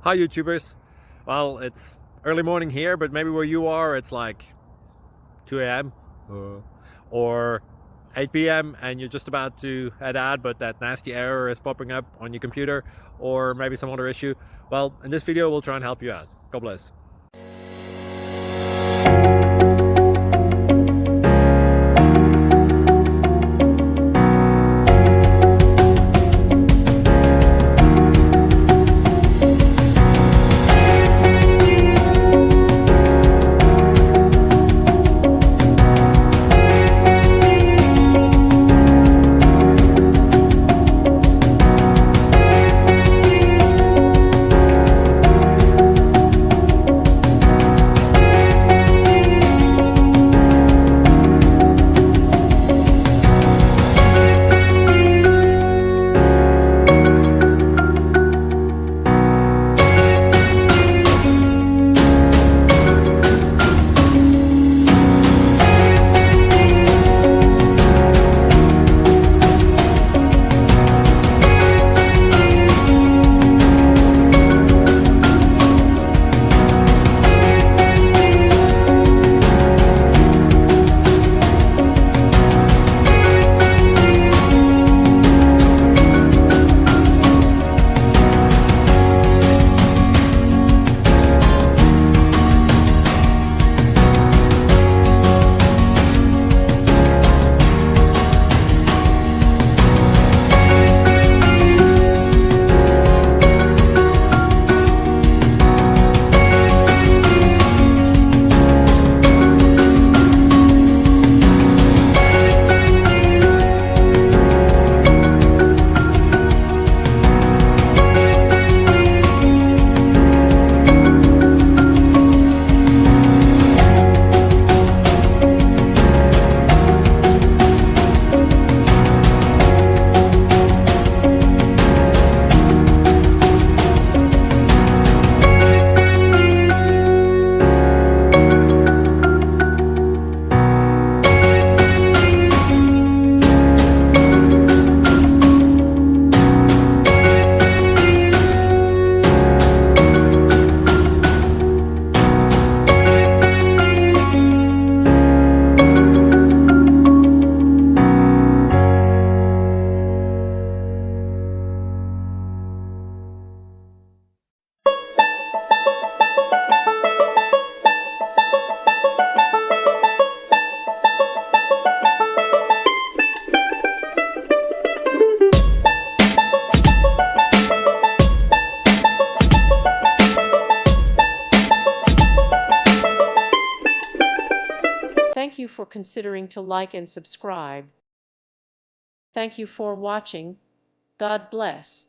Hi YouTubers. Well, it's early morning here, but maybe where you are it's like 2 a.m. or 8 p.m. and you're just about to head out, but that nasty error is popping up on your computer, or maybe some other issue. Well, in this video we'll try and help you out. God bless. Thank you for considering to like and subscribe. Thank you for watching. God bless.